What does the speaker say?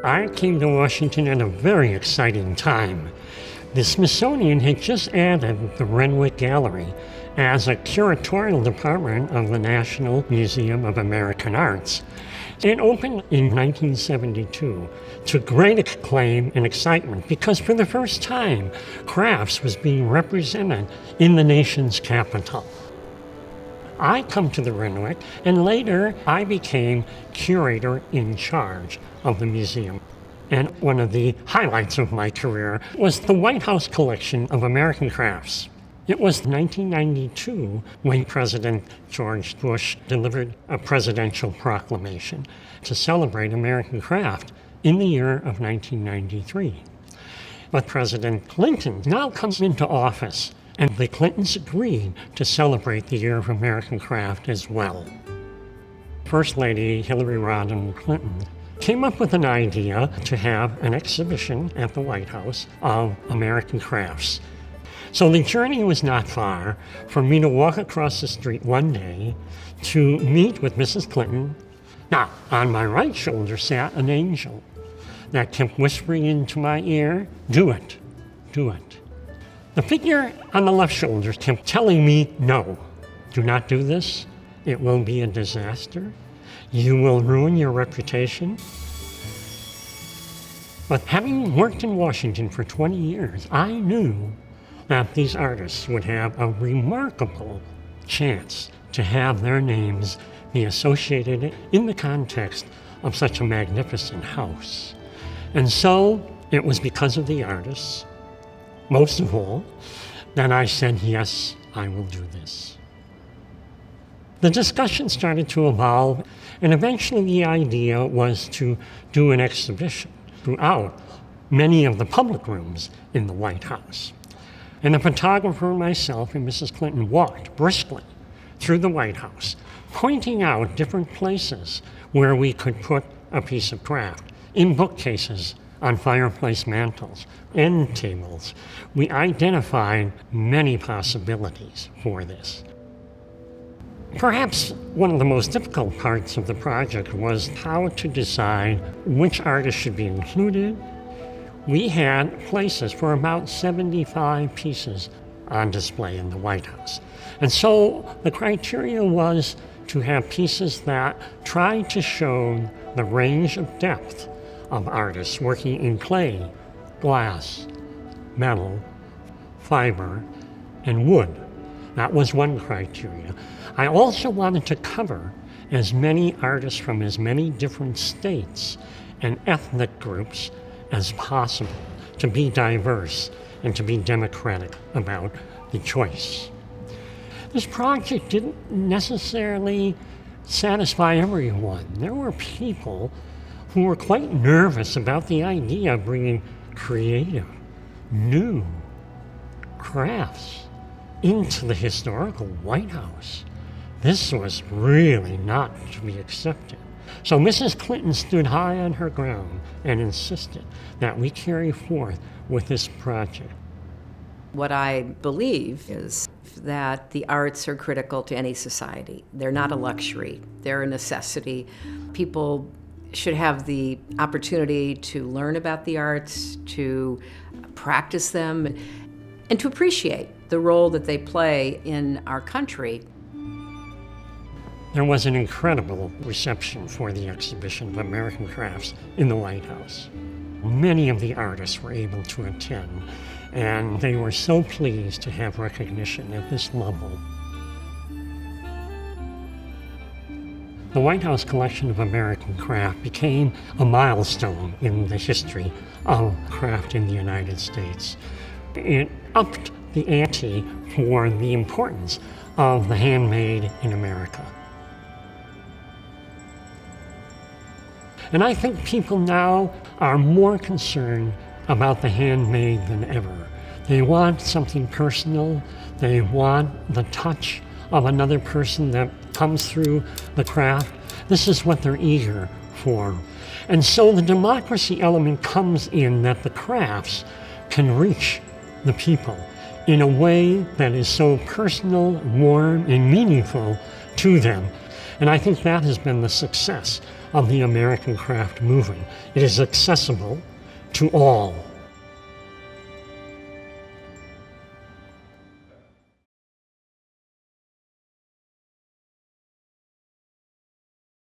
I came to Washington at a very exciting time. The Smithsonian had just added the Renwick Gallery as a curatorial department of the National Museum of American Arts. It opened in 1972 to great acclaim and excitement because for the first time, crafts was being represented in the nation's capital. I come to the Renwick, and later I became curator in charge of the museum. And one of the highlights of my career was the White House collection of American crafts. It was 1992 when President George Bush delivered a presidential proclamation to celebrate American craft in the year of 1993. But President Clinton now comes into office, and the Clintons agreed to celebrate the Year of American Craft as well. First Lady Hillary Rodham Clinton came up with an idea to have an exhibition at the White House of American crafts. So the journey was not far for me to walk across the street one day to meet with Mrs. Clinton. Now, on my right shoulder sat an angel that kept whispering into my ear, "Do it, do it." The figure on the left shoulder kept telling me, "No, do not do this. It will be a disaster. You will ruin your reputation." But having worked in Washington for 20 years, I knew that these artists would have a remarkable chance to have their names be associated in the context of such a magnificent house. And so it was because of the artists, most of all, that I said, yes, I will do this. The discussion started to evolve, and eventually the idea was to do an exhibition throughout many of the public rooms in the White House. And the photographer, myself, and Mrs. Clinton walked briskly through the White House, pointing out different places where we could put a piece of craft, in bookcases, on fireplace mantels, end tables. We identified many possibilities for this. Perhaps one of the most difficult parts of the project was how to decide which artists should be included. We had places for about 75 pieces on display in the White House. And so the criteria was to have pieces that tried to show the range of depth of artists working in clay, glass, metal, fiber, and wood. That was one criteria. I also wanted to cover as many artists from as many different states and ethnic groups as possible, to be diverse and to be democratic about the choice. This project didn't necessarily satisfy everyone. There were people who were quite nervous about the idea of bringing creative, new crafts into the historical White House. This was really not to be accepted. So Mrs. Clinton stood high on her ground and insisted that we carry forth with this project. What I believe is that the arts are critical to any society. They're not a luxury, they're a necessity. People should have the opportunity to learn about the arts, to practice them, and to appreciate the role that they play in our country. There was an incredible reception for the exhibition of American crafts in the White House. Many of the artists were able to attend, and they were so pleased to have recognition at this level. The White House collection of American craft became a milestone in the history of craft in the United States. It upped the ante for the importance of the handmade in America. And I think people now are more concerned about the handmade than ever. They want something personal. They want the touch of another person that comes through the craft. This is what they're eager for. And so the democracy element comes in that the crafts can reach the people in a way that is so personal, warm, and meaningful to them. And I think that has been the success of the American craft movement. It is accessible to all.